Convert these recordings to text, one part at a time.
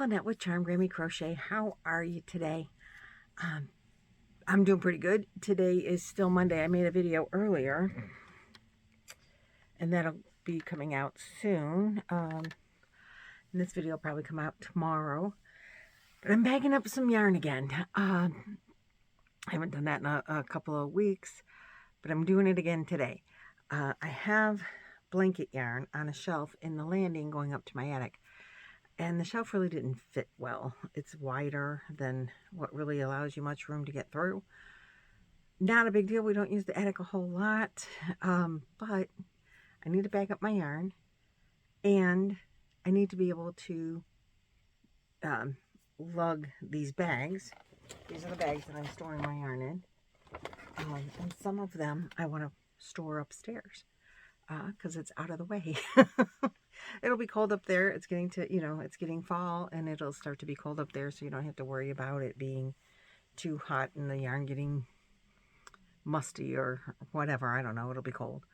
Lynette with Grammy Crochet. How are you today? I'm doing pretty good. Today is still Monday. I made a video earlier, and that'll be coming out soon. And this video will probably come out tomorrow. But I'm bagging up some yarn again. I haven't done that in a couple of weeks, but I'm doing it again today. I have blanket yarn on a shelf in the landing going up to my attic. And the shelf really didn't fit well. It's wider than what really allows you much room to get through. Not a big deal. We don't use the attic a whole lot. But I need to bag up my yarn. And I need to be able to lug these bags. These are the bags that I'm storing my yarn in. And some of them I want to store upstairs. Because it's out of the way. It'll be cold up there. It's getting to, it's getting fall, and it'll start to be cold up there, so you don't have to worry about it being too hot and the yarn getting musty or whatever. I don't know. It'll be cold.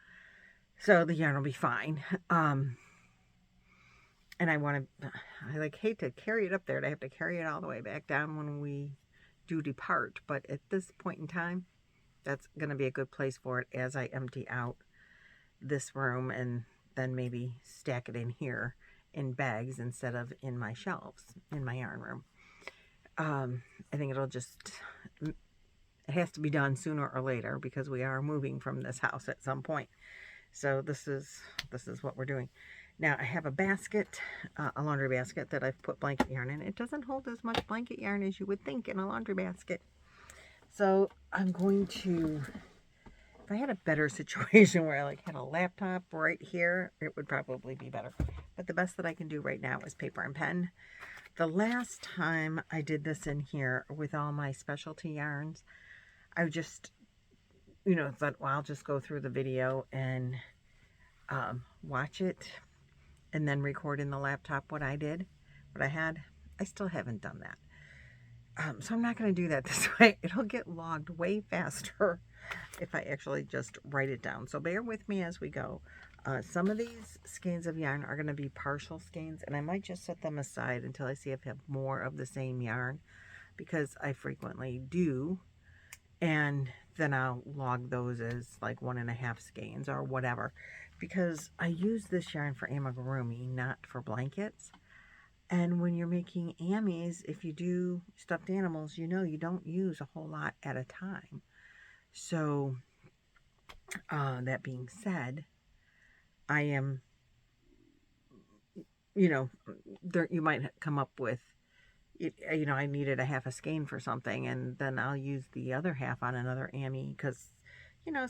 So the yarn will be fine. And I hate to carry it up there. I have to carry it all the way back down when we do depart. But at this point in time, that's going to be a good place for it as I empty out this room and then maybe stack it in here in bags instead of in my shelves in my yarn room. I think it has to be done sooner or later because we are moving from this house at some point. So this is what we're doing. Now I have a basket, a laundry basket that I've put blanket yarn in. It doesn't hold as much blanket yarn as you would think in a laundry basket. So I'm going to, if I had a better situation where I had a laptop right here, it would probably be better. But the best that I can do right now is paper and pen. The last time I did this in here with all my specialty yarns, I just, thought, well, I'll just go through the video and watch it and then record in the laptop what I did, what I had. I still haven't done that. So I'm not going to do that this way. It'll get logged way faster if I actually just write it down. So bear with me as we go. Some of these skeins of yarn are going to be partial skeins, and I might just set them aside until I see if I have more of the same yarn, because I frequently do, and then I'll log those as like 1.5 skeins or whatever, because I use this yarn for amigurumi, not for blankets. And when you're making amis, if you do stuffed animals, you don't use a whole lot at a time. So, that being said, I am, you might come up with, I needed a half a skein for something, and then I'll use the other half on another ami, because,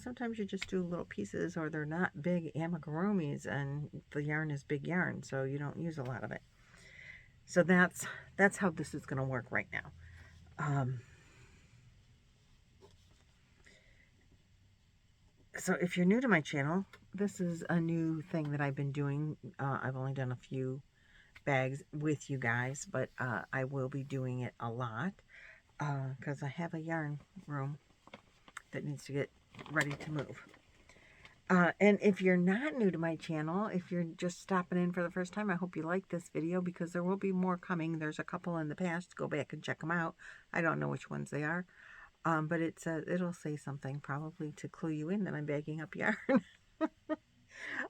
sometimes you just do little pieces, or they're not big amigurumis, and the yarn is big yarn, so you don't use a lot of it. So that's how this is going to work right now. So if you're new to my channel, this is a new thing that I've been doing. I've only done a few bags with you guys, but I will be doing it a lot because I have a yarn room that needs to get ready to move. And if you're not new to my channel, if you're just stopping in for the first time, I hope you like this video, because there will be more coming. There's a couple in the past. Go back and check them out. I don't know which ones they are. But it'll say something probably to clue you in that I'm bagging up yarn.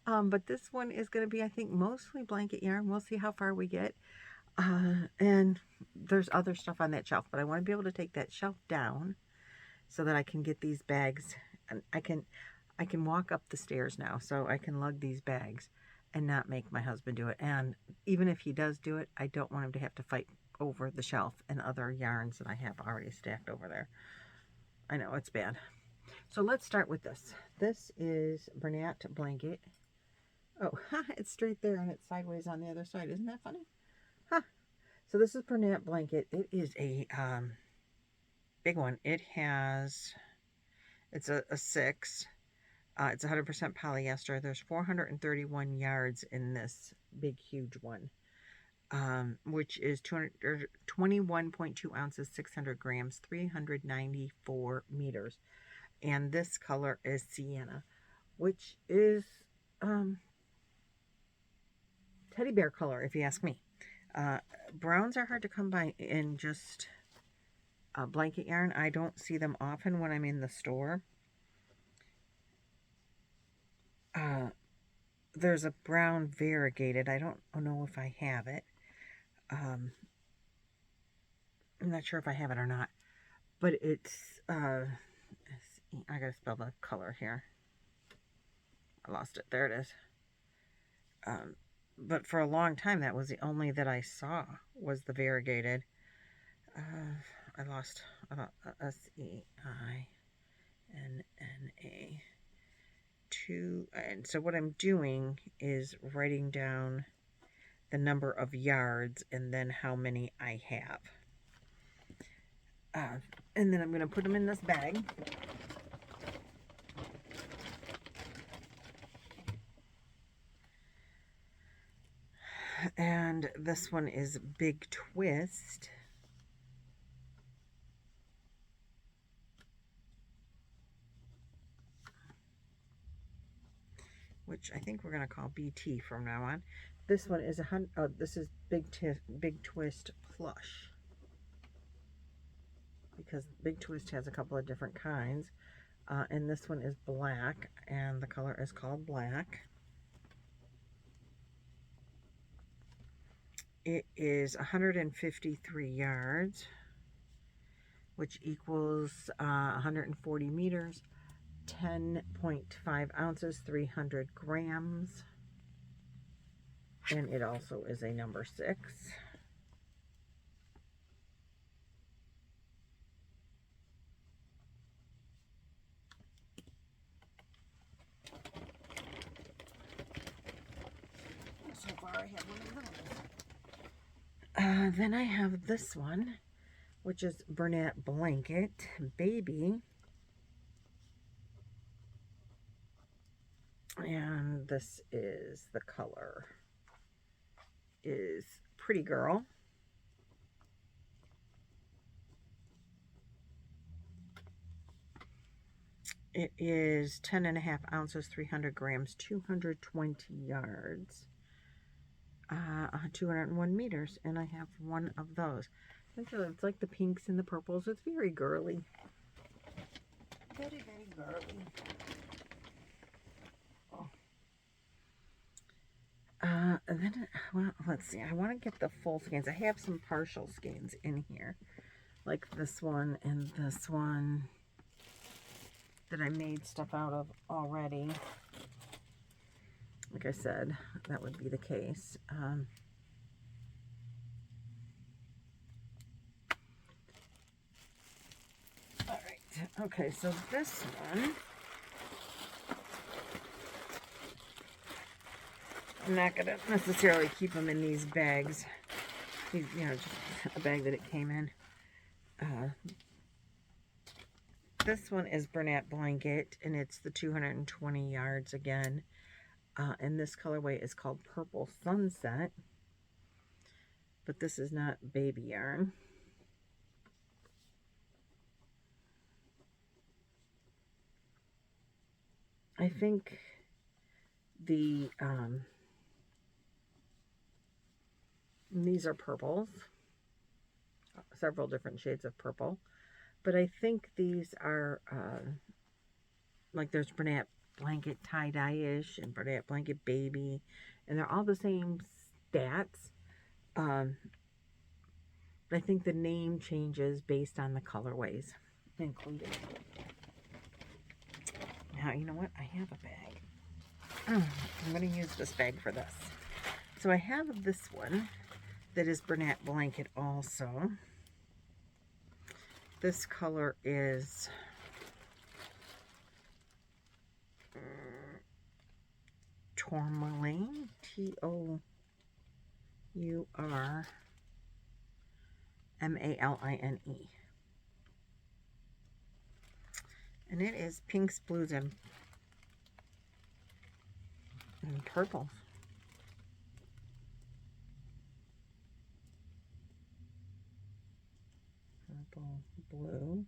But this one is going to be, I think, mostly blanket yarn. We'll see how far we get. And there's other stuff on that shelf, but I want to be able to take that shelf down so that I can get these bags. And I can walk up the stairs now, so I can lug these bags and not make my husband do it. And even if he does do it, I don't want him to have to fight over the shelf and other yarns that I have already stacked over there. I know, it's bad. So let's start with this. This is Bernat Blanket. Oh, it's straight there and it's sideways on the other side. Isn't that funny? So this is Bernat Blanket. It is a big one. It's a 6. It's 100% polyester. There's 431 yards in this big, huge one, which is 21.2 ounces, 600 grams, 394 meters. And this color is Sienna, which is teddy bear color, if you ask me. Browns are hard to come by in just blanket yarn. I don't see them often when I'm in the store. There's a brown variegated. I don't know if I have it. I'm not sure if I have it or not. But it's, I gotta spell the color here. I lost it. There it is. But for a long time, that was the only that I saw, was the variegated. I lost S-E-I-N-N-A. And so what I'm doing is writing down the number of yards and then how many I have. And then I'm going to put them in this bag. And this one is Big Twist. Which I think we're going to call BT from now on. This one is this is Big Twist Plush. Because Big Twist has a couple of different kinds. And this one is black, and the color is called black. It is 153 yards, which equals 140 meters, 10.5 ounces, 300 grams. And it also is a number 6. So far I have one of those. Then I have this one, which is Bernat Blanket Baby. And this is the color is Pretty Girl. It is 10.5 ounces, 300 grams, 220 yards, 201 meters, and I have one of those. It's like the pinks and the purples. It's very girly. Very, very girly. Oh. And then, well, let's see. I want to get the full skeins. I have some partial skeins in here, like this one and this one that I made stuff out of already. Like I said, that would be the case. All right. Okay, so this one, I'm not going to necessarily keep them in these bags. These, you know, just a bag that it came in. This one is Bernat Blanket, and it's the 220 yards again. And this colorway is called Purple Sunset. But this is not baby yarn. I think the these are purples, several different shades of purple, but I think these are like there's Bernat Blanket tie-dye-ish and Bernat Blanket Baby, and they're all the same stats. But I think the name changes based on the colorways included. Now, you know what? I have a bag. I'm going to use this bag for this. So I have this one that is Bernat Blanket also. This color is Tourmaline, Tourmaline. And it is pinks, blues, and purples. Purple, blue.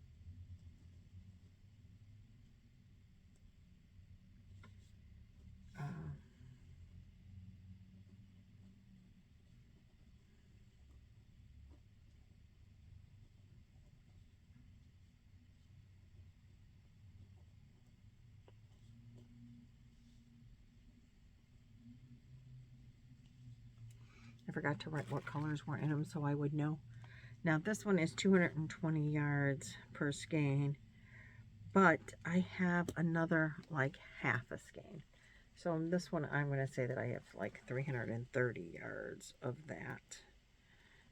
I forgot to write what colors were in them so I would know. Now this one is 220 yards per skein, but I have another like half a skein. So in this one, I'm going to say that I have like 330 yards of that.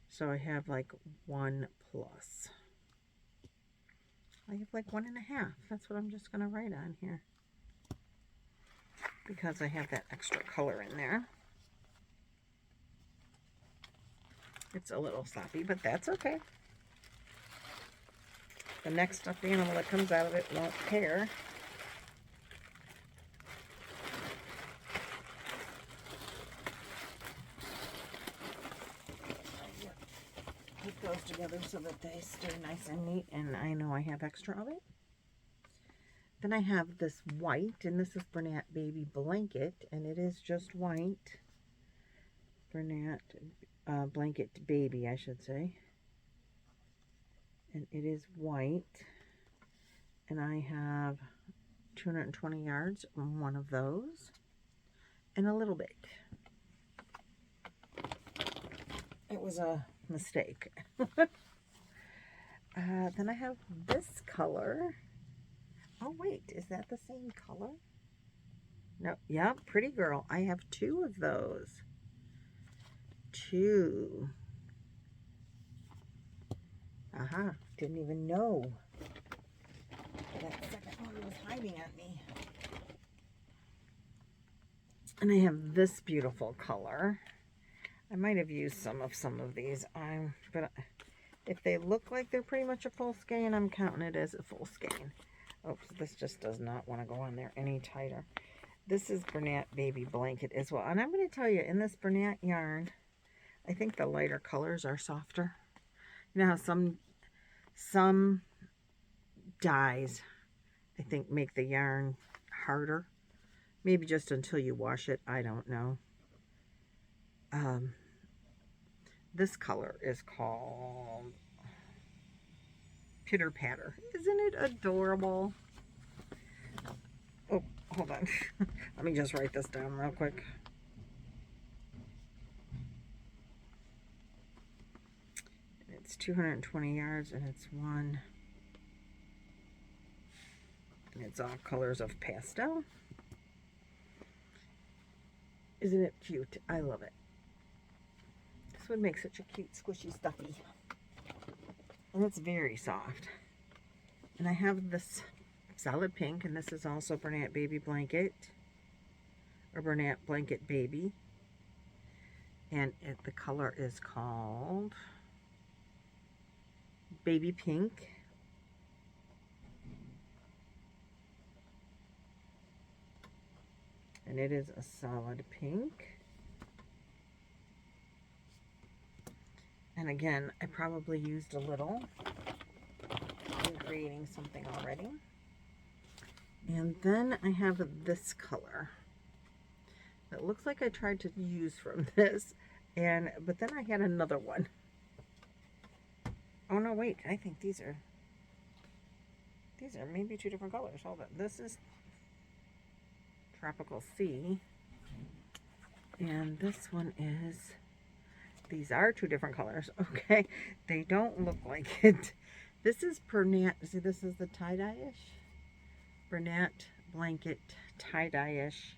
So I have like 1 plus. I have like 1.5. That's what I'm just going to write on here, because I have that extra color in there. It's a little sloppy, but that's okay. The next stuffed animal that comes out of it won't care. Put those together so that they stay nice and neat, and I know I have extra of it. Then I have this white, and this is Bernat Baby Blanket, and it is just white. Bernat Blanket Baby, I should say. And it is white. And I have 220 yards on one of those. And a little bit. It was a mistake. Then I have this color. Oh, wait, is that the same color? No, yeah, Pretty Girl. I have 2 of those. 2. Aha, didn't even know that second one was hiding at me. And I have this beautiful color. I might have used some of these, but if they look like they're pretty much a full skein, I'm counting it as a full skein. Oops, this just does not want to go on there any tighter. This is Bernat Baby Blanket as well. And I'm going to tell you, in this Bernat yarn, I think the lighter colors are softer. You know how some dyes, I think, make the yarn harder. Maybe just until you wash it. I don't know. This color is called Pitter Patter. Isn't it adorable? Oh, hold on. Let me just write this down real quick. It's 220 yards, and it's 1. And it's all colors of pastel. Isn't it cute? I love it. This would make such a cute squishy stuffy. And it's very soft. And I have this solid pink, and this is also Bernat Baby Blanket, or Bernat Blanket Baby. And the color is called Baby Pink. And it is a solid pink. And again, I probably used a little in creating something already. And then I have this color. It looks like I tried to use from this, but then I had another one. Oh no, wait, I think these are maybe 2 different colors. Hold on. This is Tropical Sea, and this one is, these are 2 different colors. Okay, they don't look like it. This is Bernat, see, this is the tie-dye-ish, Bernat Blanket tie-dye-ish,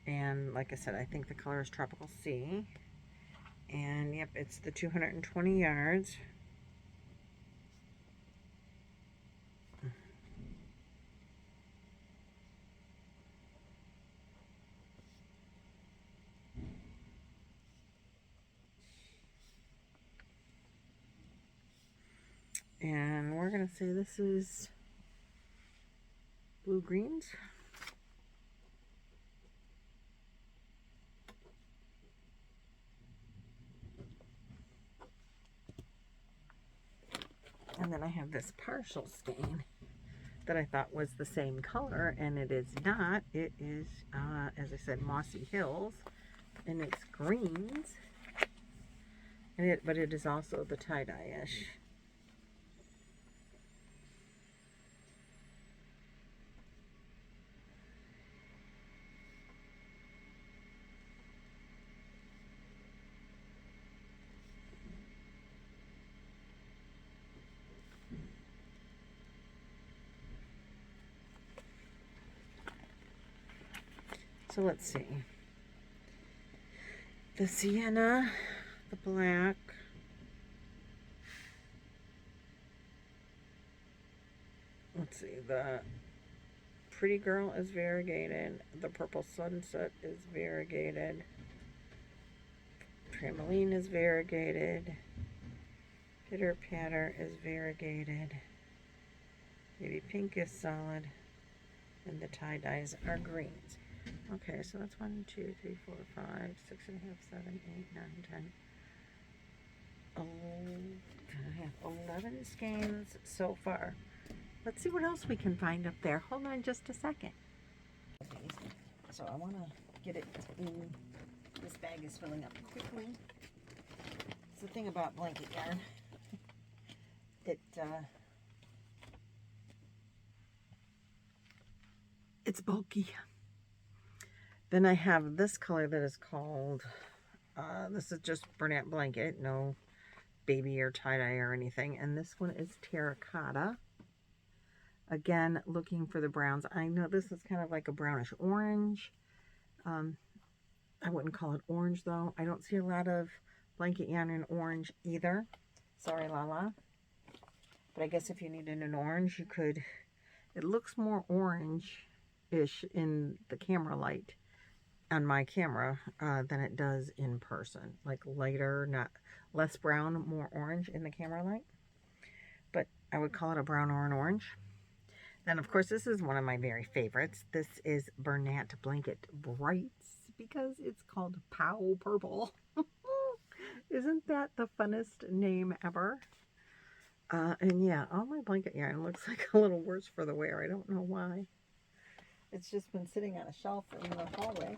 and like I said, I think the color is Tropical Sea, and yep, it's the 220 yards. And we're going to say this is blue greens. And then I have this partial skein that I thought was the same color, and it is not. It is, as I said, Mossy Hills, and it's greens. And but it is also the tie-dye-ish. So let's see. The sienna, the black, let's see, the pretty girl is variegated, the purple sunset is variegated, Tramaline is variegated, Pitter Patter is variegated, Baby Pink is solid, and the tie-dyes are greens. Okay, so that's 1, 2, 3, 4, 5, 6 and a half, 7, 8, 9, 10. I have 11 skeins so far. Let's see what else we can find up there. Hold on just a second. So I want to get it in. This bag is filling up quickly. It's the thing about blanket yarn. It's bulky. Then I have this color that is called, this is just Bernat Blanket, no baby or tie-dye or anything. And this one is Terracotta. Again, looking for the browns. I know this is kind of like a brownish orange. I wouldn't call it orange though. I don't see a lot of blanket yarn in orange either. Sorry, Lala. But I guess if you needed an orange, you could. It looks more orange-ish in the camera light on my camera than it does in person. Like lighter, not less brown, more orange in the camera light. But I would call it a brown or an orange. Then, of course, this is one of my very favorites. This is Bernat Blanket Brights because it's called Pow Purple. Isn't that the funnest name ever? And yeah, all my blanket yarn looks like a little worse for the wear. I don't know why. It's just been sitting on a shelf in the hallway.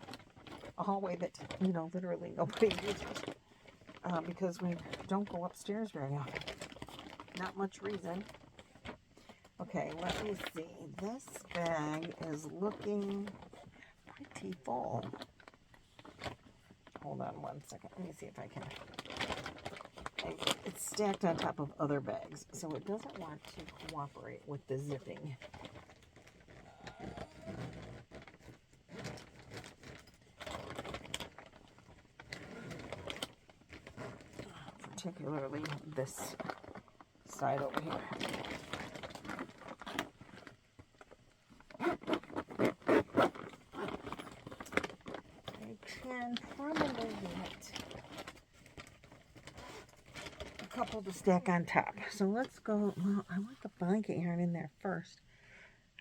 A hallway that, you know, literally nobody uses. Because we don't go upstairs very often. Not much reason. Okay, let me see. This bag is looking pretty full. Hold on one second. Let me see if I can. It's stacked on top of other bags, so it doesn't want to cooperate with the zipping. Particularly this side over here. Can probably get a couple to stack on top. So let's go. Well, I want the blanket yarn in there first.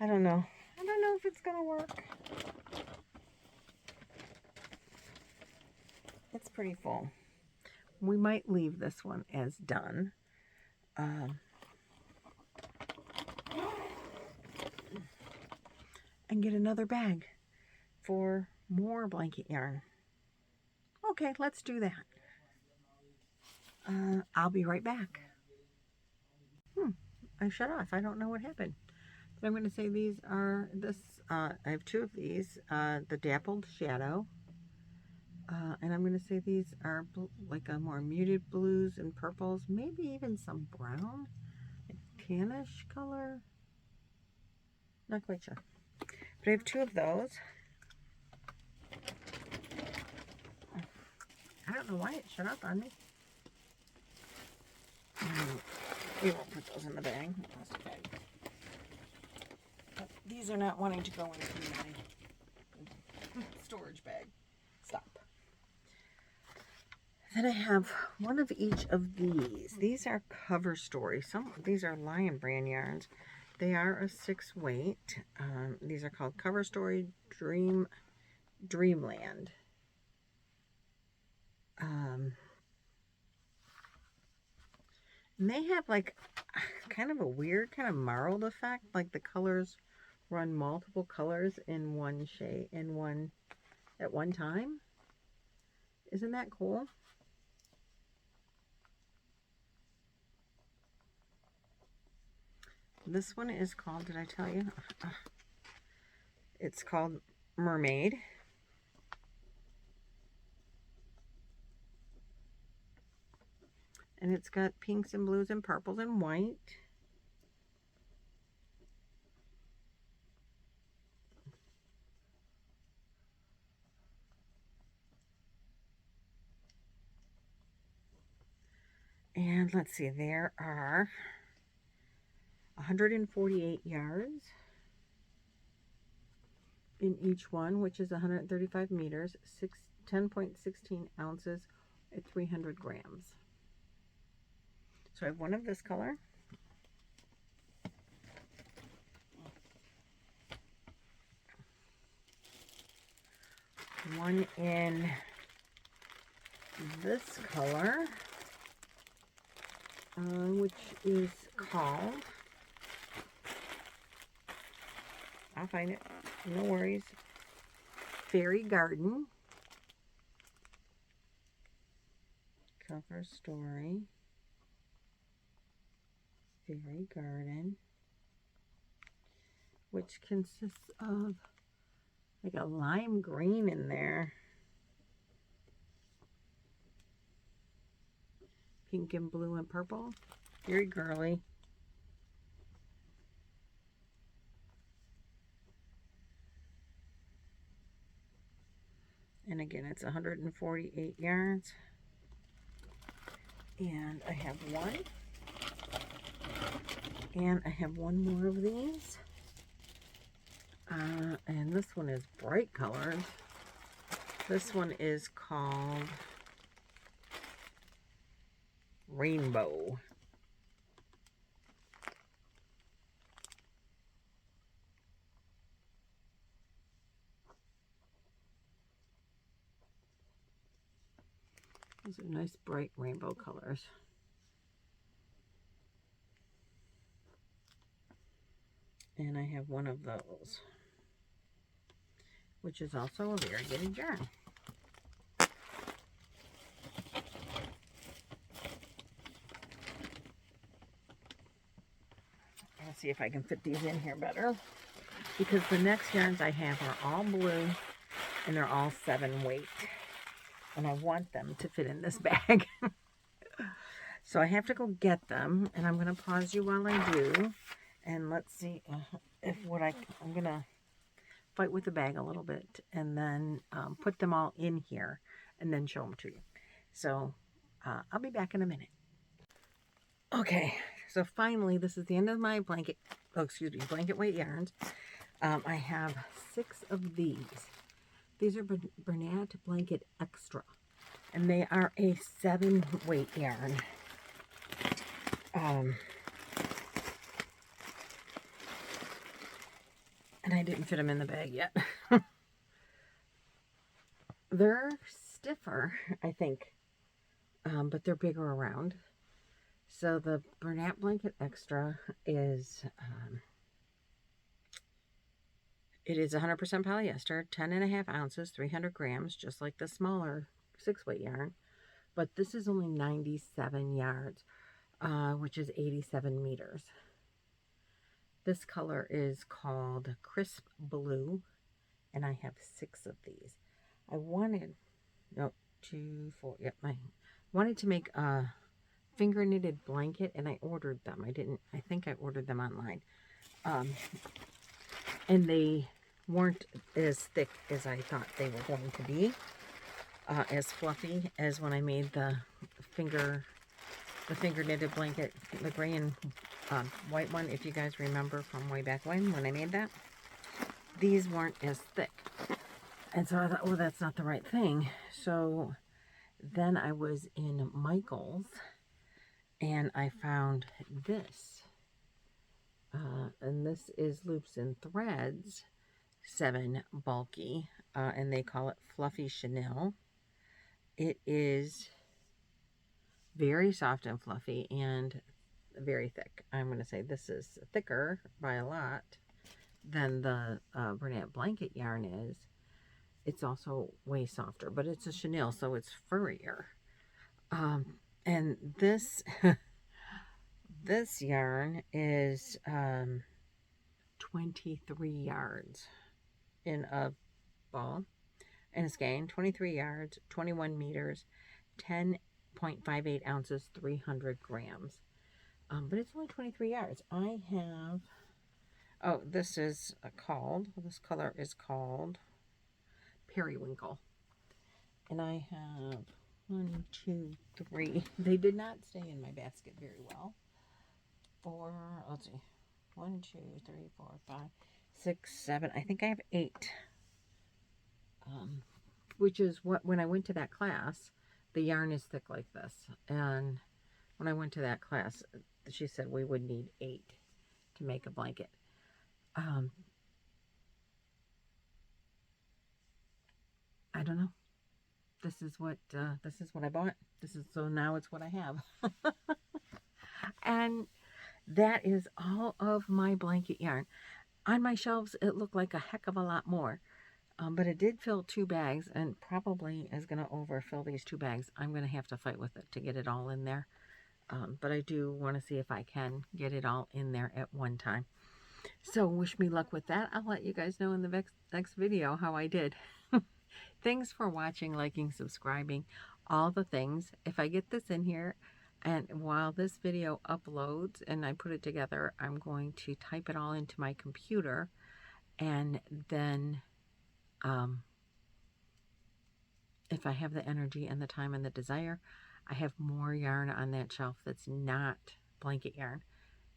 I don't know. I don't know if it's gonna work. It's pretty full. We might leave this one as done. And get another bag for more blanket yarn. Okay, let's do that. I'll be right back. I shut off. I don't know what happened. But I'm going to say these are I have two of these. The Dappled Shadow. And I'm going to say these are like a more muted blues and purples. Maybe even some brown. Like tannish color. Not quite sure. But I have two of those. I don't know why it shut up on me. We won't put those in the bag. But these are not wanting to go into my storage bag. Stop. Then I have one of each of these. These are Cover Story. Some of these are Lion Brand yarns. They are a 6 weight. These are called Cover Story Dreamland. And they have like kind of a weird kind of marled effect. Like the colors run multiple colors in one shade, at one time. Isn't that cool? This one is called, did I tell you? It's called Mermaid. And it's got pinks and blues and purples and white. And let's see, there are 148 yards in each one, which is 135 meters, 10.16 ounces at 300 grams. So I have one of this color. One in this color, which is called, I'll find it, no worries, Fairy Garden. Cover story, Fairy Garden, which consists of like a lime green in there, pink and blue and purple, very girly. And again, it's 148 yards. And I have one. And I have one more of these. And this one is bright colors. This one is called Rainbow. Those are nice bright rainbow colors. And I have one of those, which is also a variegated yarn. I'll see if I can fit these in here better, because the next yarns I have are all blue and they're all 7 weight. And I want them to fit in this bag. So I have to go get them, and I'm going to pause you while I do. And let's see if I'm going to fight with the bag a little bit and then put them all in here and then show them to you. So I'll be back in a minute. Okay, so finally, this is the end of my blanket weight yarns. I have 6 of these. These are Bernat Blanket Extra, and they are a 7 weight yarn. And I didn't fit them in the bag yet. They're stiffer, I think, but they're bigger around. So the Bernat Blanket Extra is, it is 100% polyester, 10.5 ounces, 300 grams, just like the smaller 6 weight yarn. But this is only 97 yards, which is 87 meters. This color is called Crisp Blue, and I have 6 of these. I wanted, no, 2, 4, yep, I wanted to make a finger knitted blanket, and I ordered them. I think I ordered them online. And they weren't as thick as I thought they were going to be, as fluffy as when I made the finger knitted blanket, the gray and white one, if you guys remember from way back when I made that. These weren't as thick. And so I thought, well, that's not the right thing. So then I was in Michael's and I found this. And this is Loops and Threads 7 bulky, and they call it Fluffy Chenille. It is very soft and fluffy and very thick. I'm going to say this is thicker by a lot than the Bernat Blanket yarn is. It's also way softer, but it's a chenille, so it's furrier. And this this yarn is 23 yards in a ball and a skein, 23 yards, 21 meters, 10.58 ounces, 300 grams. But it's only 23 yards. I have, oh, this color is called Periwinkle. And I have 1, 2, 3. They did not stay in my basket very well. 4, let's see. 1, 2, 3, 4, 5, 6, 7. I think I have 8. Which is what, when I went to that class, the yarn is thick like this. And when I went to that class, she said we would need 8 to make a blanket. I don't know. This is what I bought. So now it's what I have. And that is all of my blanket yarn. On my shelves, it looked like a heck of a lot more. But it did fill 2 bags, and probably is going to overfill these 2 bags. I'm going to have to fight with it to get it all in there. But I do want to see if I can get it all in there at one time. So wish me luck with that. I'll let you guys know in the next video how I did. Thanks for watching, liking, subscribing, all the things. If I get this in here, and while this video uploads and I put it together, I'm going to type it all into my computer, and then if I have the energy and the time and the desire, I have more yarn on that shelf that's not blanket yarn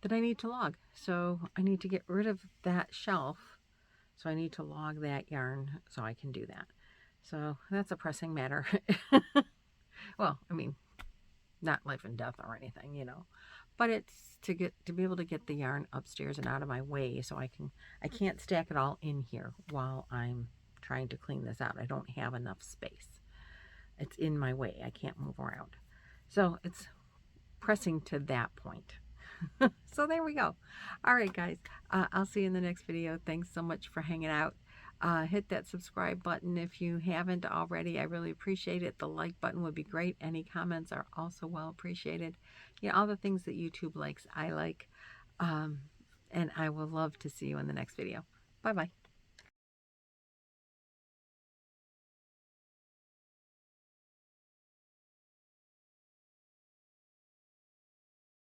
that I need to log. So I need to get rid of that shelf. So I need to log that yarn so I can do that. So that's a pressing matter. Well, I mean, not life and death or anything, you know, but it's to be able to get the yarn upstairs and out of my way, so I can't stack it all in here while I'm trying to clean this out. I don't have enough space. It's in my way. I can't move around. So it's pressing to that point. So there we go. All right, guys. I'll see you in the next video. Thanks so much for hanging out. Hit that subscribe button if you haven't already. I really appreciate it. The like button would be great. Any comments are also well appreciated. Yeah, all the things that YouTube likes, I like. And I will love to see you in the next video. Bye-bye.